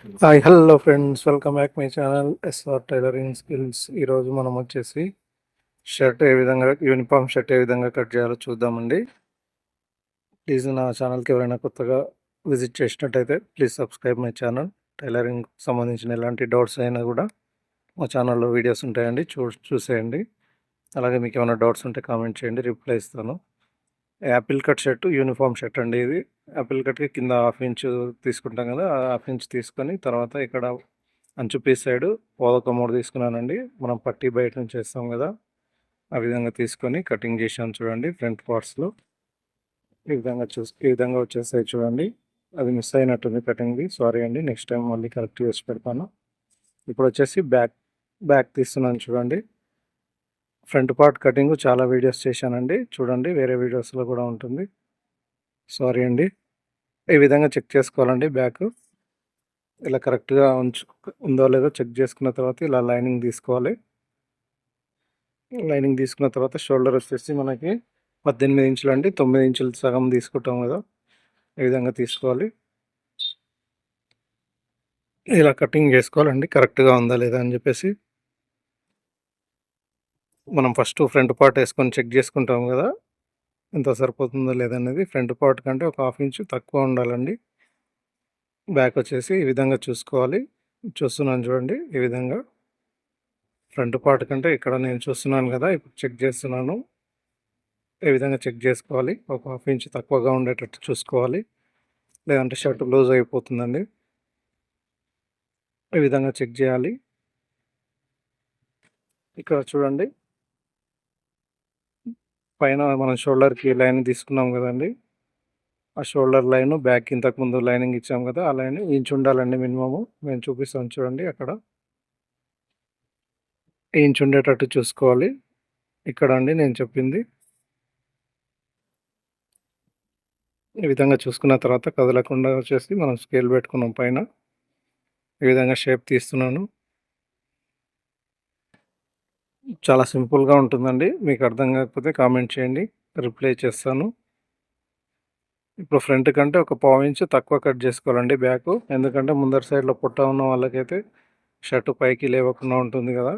Hi hello friends, welcome back my channel SR tailoring skills. ఈరోజు మనం వచ్చేసి uniform shirt ఏ విధంగా కట్ చేయాలో చూద్దామండి. ప్లీజ్ నా ఛానల్కి ఎవరైనా కొత్తగా విజిట్ చేసినట్టయితే please subscribe my channel. Tailoring సంబంధించిన ఎలాంటి డౌట్స్ అయినా కూడా మా ఛానల్లో వీడియోస్ ఉంటాయండి, చూసేయండి. అలాగే మీకు ఏమైనా డౌట్స్ ఉంటే కామెంట్ చేయండి, రిప్లై ఇస్తాను. Apple cut shirt uniform shirt అండి. ఇది యాపిల్ కట్కి కింద 1/2 ఇంచ్ తీసుకుంటాం కదా, ఆ 1/2 ఇంచ్ తీసుకొని తర్వాత ఇక్కడ అంచు పీస్ సైడ్ పోదొక 3 తీసుకున్నానండి. మనం పట్టీ బయట నుంచి వేస్తాం కదా, ఆ విధంగా తీసుకొని కటింగ్ చేసాను చూడండి. ఫ్రంట్ పార్ట్స్లో ఈ విధంగా వచ్చేసాయి చూడండి. అది మిస్ అయినట్టుంది కటింగ్ది, సారీ అండి. నెక్స్ట్ టైం మళ్ళీ కరెక్ట్ చేసి పెడతాను. ఇప్పుడు వచ్చేసి బ్యాక్ తీస్తున్నాను చూడండి. ఫ్రంట్ పార్ట్ కటింగ్ చాలా వీడియోస్ చేశానండి, చూడండి. వేరే వీడియోస్లో కూడా ఉంటుంది, సారీ అండి. ఈ విధంగా చెక్ చేసుకోవాలండి. బ్యాక్ ఇలా కరెక్ట్గా ఉందో లేదో చెక్ చేసుకున్న తర్వాత ఇలా లైనింగ్ తీసుకోవాలి. లైనింగ్ తీసుకున్న తర్వాత షోల్డర్ వచ్చేసి మనకి 18 ఇంచులు అండి. 9 ఇంచులు సగం తీసుకుంటాం కదా, ఈ విధంగా తీసుకోవాలి. ఇలా కటింగ్ చేసుకోవాలండి, కరెక్ట్గా ఉందా లేదా అని చెప్పేసి. మనం ఫస్ట్ ఫ్రంట్ పార్ట్ వేసుకొని చెక్ చేసుకుంటాం కదా, ఎంత సరిపోతుందో లేదనేది. ఫ్రంట్ పార్ట్ కంటే ఒక 1/2 ఇంచు తక్కువ ఉండాలండి. బ్యాక్ వచ్చేసి ఈ విధంగా చూసుకోవాలి. చూస్తున్నాను చూడండి. ఈ విధంగా ఫ్రంట్ పార్ట్ కంటే ఇక్కడ నేను చూస్తున్నాను కదా, ఇప్పుడు చెక్ చేస్తున్నాను. ఈ విధంగా చెక్ చేసుకోవాలి. ఒక 1/2 ఇంచ్ తక్కువగా ఉండేటట్టు చూసుకోవాలి, లేదంటే షర్ట్ లూజ్ అయిపోతుందండి. ఈ విధంగా చెక్ చేయాలి. ఇక్కడ చూడండి, పైన మనం షోల్డర్కి లైన్ తీసుకున్నాం కదండి, ఆ షోల్డర్ లైన్ బ్యాక్ ఇంతకుముందు లైనింగ్ ఇచ్చాం కదా, ఆ లైన్ ఇంచు ఉండాలండి మినిమము. నేను చూపిస్తాను చూడండి. అక్కడ ఇంచు ఉండేటట్టు చూసుకోవాలి. ఇక్కడ అండి నేను చెప్పింది. ఈ విధంగా చూసుకున్న తర్వాత కదలకుండా వచ్చేసి మనం స్కేల్ పెట్టుకున్నాం పైన. ఈ విధంగా షేప్ తీస్తున్నాను. చాలా సింపుల్గా ఉంటుందండి. మీకు అర్థం కాకపోతే కామెంట్ చేయండి, రిప్లై చేస్తాను. ఇప్పుడు ఫ్రంట్ కంటే ఒక 1/4 ఇంచు తక్కువ కట్ చేసుకోవాలండి బ్యాక్. ఎందుకంటే ముందర సైడ్లో పొట్ట ఉన్న వాళ్ళకైతే షర్టు పైకి లేవకుండా ఉంటుంది కదా,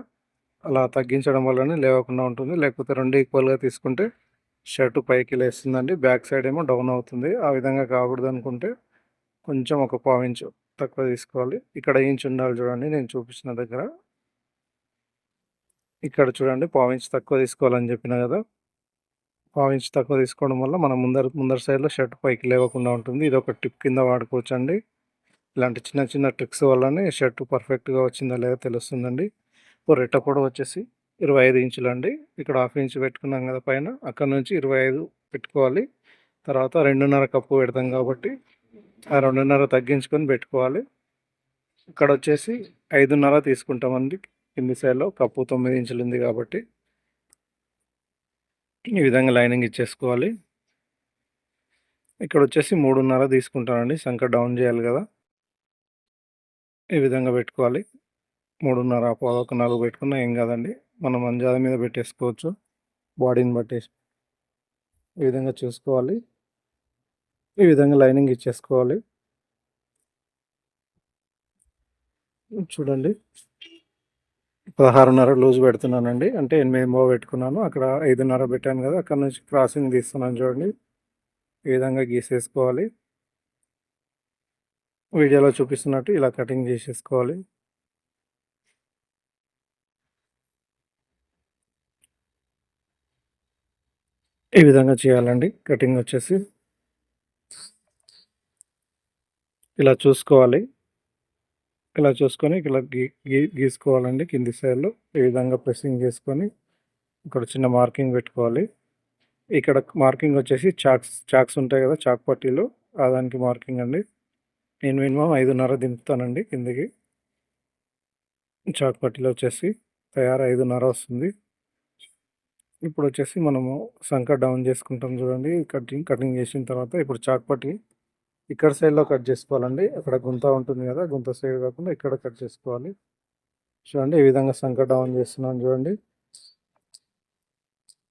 అలా తగ్గించడం వల్లనే లేవకుండా ఉంటుంది. లేకపోతే రెండు ఈక్వల్గా తీసుకుంటే షర్టు పైకి లేస్తుందండి, బ్యాక్ సైడ్ ఏమో డౌన్ అవుతుంది. ఆ విధంగా కాకూడదు అనుకుంటే కొంచెం ఒక 1/4 ఇంచు తక్కువ తీసుకోవాలి. ఇక్కడ ఇంచు ఉండాలి చూడండి, నేను చూపించిన దగ్గర. ఇక్కడ చూడండి 1/4 ఇంచు తక్కువ తీసుకోవాలని చెప్పిన కదా. 1/4 ఇంచు తక్కువ తీసుకోవడం వల్ల మనం ముందర సైడ్లో షర్ట్ పైకి లేవకుండా ఉంటుంది. ఇది ఒక టిప్ కింద వాడుకోవచ్చు అండి. ఇలాంటి చిన్న చిన్న ట్రిక్స్ వల్లనే షర్టు పర్ఫెక్ట్గా వచ్చిందా లేదా తెలుస్తుందండి. ఇప్పుడు రెట్ట పొడవు వచ్చేసి 25 ఇంచులు అండి. ఇక్కడ 1/2 ఇంచు పెట్టుకున్నాం కదా పైన, అక్కడ నుంచి 25 పెట్టుకోవాలి. తర్వాత 2.5 కప్పు పెడతాం కాబట్టి ఆ 2.5 తగ్గించుకొని పెట్టుకోవాలి. ఇక్కడ వచ్చేసి 5.5 తీసుకుంటామండి. కింది సైడ్లో కప్పు 9 ఇంచులు ఉంది కాబట్టి ఈ విధంగా లైనింగ్ ఇచ్చేసుకోవాలి. ఇక్కడ వచ్చేసి 3.5 తీసుకుంటానండి, సంఖ్య డౌన్ చేయాలి కదా. ఈ విధంగా పెట్టుకోవాలి. 3.5 పావుకు 4 పెట్టుకున్నా ఏం కాదండి, మనం అంజాద మీద పెట్టేసుకోవచ్చు బాడీని బట్టేసి. ఈ విధంగా చూసుకోవాలి. ఈ విధంగా లైనింగ్ ఇచ్చేసుకోవాలి. చూడండి, 16.5 లూజ్ పెడుతున్నానండి, అంటే 8 పెట్టుకున్నాను. అక్కడ 5.5 పెట్టాను కదా, అక్కడ నుంచి క్రాసింగ్ తీస్తున్నాను చూడండి. ఈ విధంగా గీసేసుకోవాలి. వీడియోలో చూపిస్తున్నట్టు ఇలా కటింగ్ చేసేసుకోవాలి. ఈ విధంగా చేయాలండి కటింగ్ వచ్చేసి. ఇలా చూసుకోవాలి. ఇలా చూసుకొని ఇలా గీసుకోవాలండి కింది సైడ్లో. ఈ విధంగా ప్రెస్సింగ్ చేసుకొని ఇక్కడ చిన్న మార్కింగ్ పెట్టుకోవాలి. ఇక్కడ మార్కింగ్ వచ్చేసి చాక్స్ ఉంటాయి కదా, చాక్ పట్టీలు, దానికి మార్కింగ్ అండి. నేను మినిమం 5.5 దింపుతానండి కిందికి. చాక్ పట్టీలో వచ్చేసి తయారు 5.5 వస్తుంది. ఇప్పుడు వచ్చేసి మనము సంఖ్య డౌన్ చేసుకుంటాం చూడండి. కటింగ్ చేసిన తర్వాత ఇప్పుడు చాక్ పట్టీ ఇక్కడ సైడ్లో కట్ చేసుకోవాలండి. అక్కడ గుంత ఉంటుంది కదా, గుంత సైడ్ కాకుండా ఇక్కడ కట్ చేసుకోవాలి. చూడండి, ఈ విధంగా సంఖ్య డౌన్ చేస్తున్నాను చూడండి.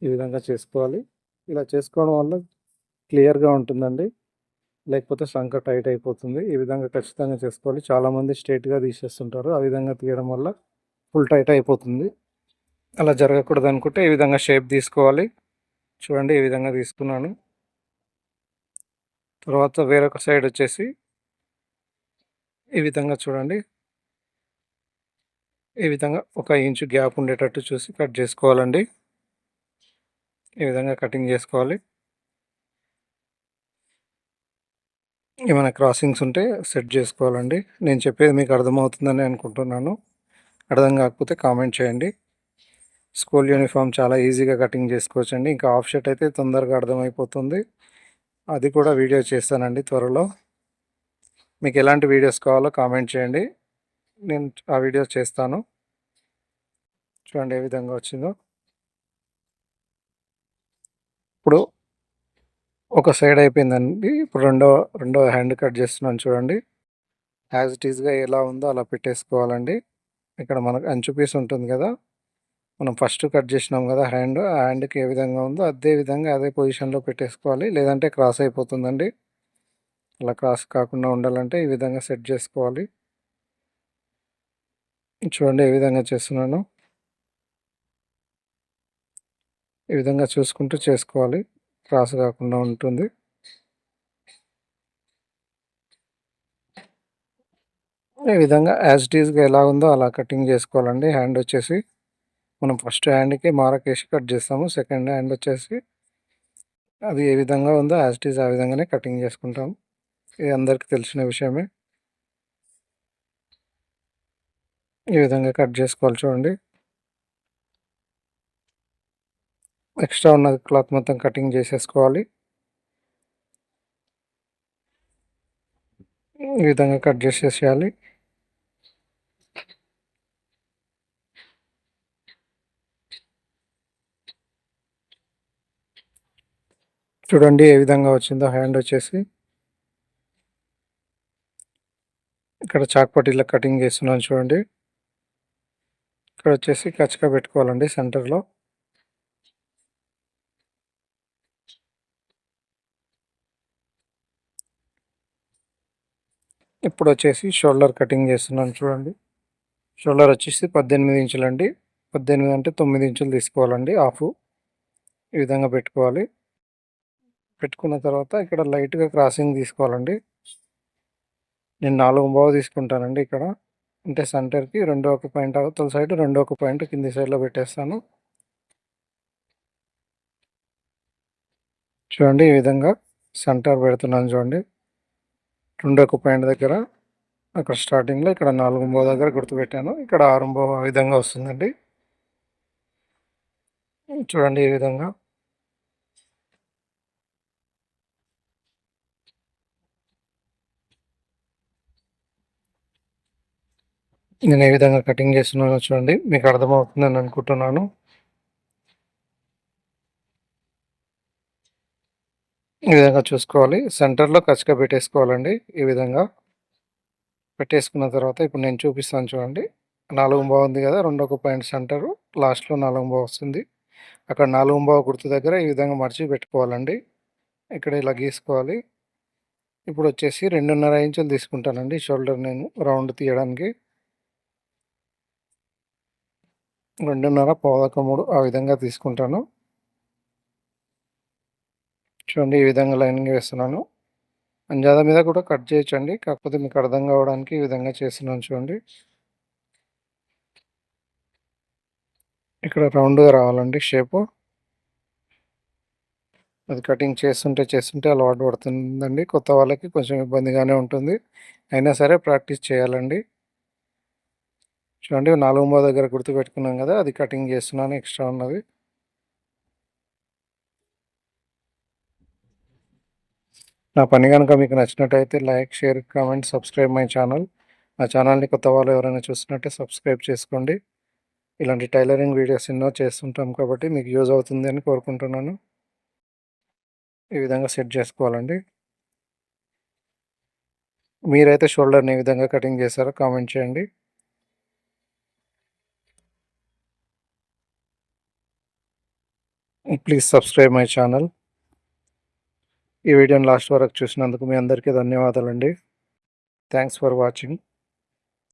ఈ విధంగా చేసుకోవాలి. ఇలా చేసుకోవడం వల్ల క్లియర్గా ఉంటుందండి. లేకపోతే సంక టైట్ అయిపోతుంది. ఈ విధంగా ఖచ్చితంగా చేసుకోవాలి. చాలామంది స్ట్రెయిట్‌గా తీసేస్తుంటారు. ఆ విధంగా తీయడం వల్ల ఫుల్ టైట్ అయిపోతుంది. అలా జరగకూడదు అనుకుంటే ఈ విధంగా షేప్ తీసుకోవాలి. చూడండి ఈ విధంగా తీసుకున్నాను. తర్వాత వేరొక సైడ్ వచ్చేసి ఈ విధంగా చూడండి. ఈ విధంగా 1 ఇంచు గ్యాప్ ఉండేటట్టు చూసి కట్ చేసుకోవాలండి. ఈ విధంగా కటింగ్ చేసుకోవాలి. ఏమైనా క్రాసింగ్స్ ఉంటే సెట్ చేసుకోవాలండి. నేను చెప్పేది మీకు అర్థమవుతుందని అనుకుంటున్నాను. అర్థం కాకపోతే కామెంట్ చేయండి. స్కూల్ యూనిఫామ్ చాలా ఈజీగా కటింగ్ చేసుకోవచ్చండి. ఇంకా హాఫ్ షర్ట్ అయితే తొందరగా అర్థమైపోతుంది. అది కూడా వీడియో చేస్తానండి త్వరలో. మీకు ఎలాంటి వీడియోస్ కావాలో కామెంట్ చేయండి. నేను ఆ వీడియో చేస్తాను. చూడండి ఏ విధంగా వచ్చిందో. ఇప్పుడు ఒక సైడ్ అయిపోయిందండి. ఇప్పుడు రెండో హ్యాండ్ కట్ చేస్తున్నాను చూడండి. యాజ్ ఇట్ ఈస్‌గా ఎలా ఉందో అలా పెట్టేసుకోవాలండి. ఇక్కడ మనకు అంచు పీస్ ఉంటుంది కదా! మనం ఫస్ట్ కట్ చేసినాం కదా హ్యాండ్, ఆ హ్యాండ్‌కి ఏ విధంగా ఉందో అదే విధంగా అదే పొజిషన్‌లో పెట్టేసుకోవాలి. లేదంటే క్రాస్ అయిపోతుందండి. అలా క్రాస్ కాకుండా ఉండాలంటే ఈ విధంగా సెట్ చేసుకోవాలి. చూడండి ఏ విధంగా చేస్తున్నానో. ఈ విధంగా చూసుకుంటూ చేసుకోవాలి. క్రాస్ కాకుండా ఉంటుంది. ఈ విధంగా యాజ్ ఇట్ ఈస్‌గా ఎలా ఉందో అలా కటింగ్ చేసుకోవాలండి. హ్యాండ్ వచ్చేసి మనం ఫస్ట్ హ్యాండ్‌కి మారకేసి కట్ చేస్తాము. సెకండ్ హ్యాండ్ వచ్చేసి అది ఏ విధంగా ఉందో యాజ్ ఇట్ ఈజ్ ఆ విధంగానే కటింగ్ చేసుకుంటాం. ఇది అందరికీ తెలిసిన విషయమే. ఈ విధంగా కట్ చేసుకోవాలి చూడండి. ఎక్స్ట్రా ఉన్న క్లాత్ మొత్తం కటింగ్ చేసేసుకోవాలి. ఈ విధంగా కట్ చేసేసేయాలి. చూడండి ఏ విధంగా వచ్చిందో హ్యాండ్ వచ్చేసి. ఇక్కడ చాక్ పట్టీలో కటింగ్ చేస్తున్నాను చూడండి. ఇక్కడ వచ్చేసి కచ్చగా పెట్టుకోవాలండి సెంటర్‌లో. ఇప్పుడు వచ్చేసి షోల్డర్ కటింగ్ చేస్తున్నాను చూడండి. షోల్డర్ వచ్చేసి 18 ఇంచులండి. 18 అంటే 9 ఇంచులు తీసుకోవాలండి హాఫు. ఈ విధంగా పెట్టుకోవాలి. పెట్టుకున్న తర్వాత ఇక్కడ లైట్‌గా క్రాసింగ్ తీసుకోవాలండి. నేను 4 తీసుకుంటానండి ఇక్కడ. అంటే సెంటర్‌కి రెండో ఒక పాయింట్ అవతల సైడ్, రెండో ఒక పాయింట్ కింది సైడ్‌లో పెట్టేస్తాను. చూడండి ఈ విధంగా సెంటర్ పెడుతున్నాను చూడండి. రెండో ఒక పాయింట్ దగ్గర అక్కడ స్టార్టింగ్‌లో ఇక్కడ 4 దగ్గర గుర్తుపెట్టాను. ఇక్కడ 6 ఆ విధంగా వస్తుందండి. చూడండి ఈ విధంగా. నేను ఏ విధంగా కటింగ్ చేస్తున్నానో చూడండి. మీకు అర్థమవుతుందని అనుకుంటున్నాను. ఈ విధంగా చూసుకోవాలి. సెంటర్‌లో కచ్చగా పెట్టేసుకోవాలండి. ఈ విధంగా పెట్టేసుకున్న తర్వాత ఇప్పుడు నేను చూపిస్తాను చూడండి. 4 ఉంది కదా! రెండో ఒక పాయింట్ సెంటరు లాస్ట్‌లో 4 వస్తుంది. అక్కడ 4 గుర్తు దగ్గర ఈ విధంగా మడిచి పెట్టుకోవాలండి. ఇక్కడ ఇలా గీసుకోవాలి. ఇప్పుడు వచ్చేసి 2.5 ఇంచులు తీసుకుంటానండి షోల్డర్ నేను రౌండ్ తీయడానికి. 2.5 పావుతక్కువ 3 ఆ విధంగా తీసుకుంటాను. చూడండి ఈ విధంగా లైనింగ్ వేస్తున్నాను. అంజాదా మీద కూడా కట్ చేయొచ్చండి. కాకపోతే మీకు అర్థం కావడానికి ఈ విధంగా చేస్తున్నాను చూడండి. ఇక్కడ రౌండ్‌గా రావాలండి షేపు. అది కటింగ్ చేస్తుంటే అలవాటు పడుతుందండి. కొత్త వాళ్ళకి కొంచెం ఇబ్బందిగానే ఉంటుంది. అయినా సరే ప్రాక్టీస్ చేయాలండి. చూడండి 4 దగ్గర గుర్తుపెట్టుకున్నాం కదా! అది కటింగ్ చేస్తున్నాను ఎక్స్ట్రా ఉన్నది. నా పని గనుక మీకు నచ్చినట్టయితే like, share, comment, subscribe my channel. నా ఛానల్‌ని కొత్త వాళ్ళు ఎవరైనా చూస్తున్నట్టే సబ్స్క్రైబ్ చేసుకోండి. ఇలాంటి టైలరింగ్ వీడియోస్ ఎన్నో చేస్తుంటాం కాబట్టి మీకు యూజ్ అవుతుంది అని కోరుకుంటున్నాను. ఈ విధంగా సెట్ చేసుకోవాలండి. మీరైతే షోల్డర్‌ని ఏ విధంగా కటింగ్ చేశారో కామెంట్ చేయండి. Please subscribe my channel. ఈ వీడియోని లాస్ట్ వరకు చూసినందుకు మీ అందరికీ ధన్యవాదాలండి. Thanks for watching.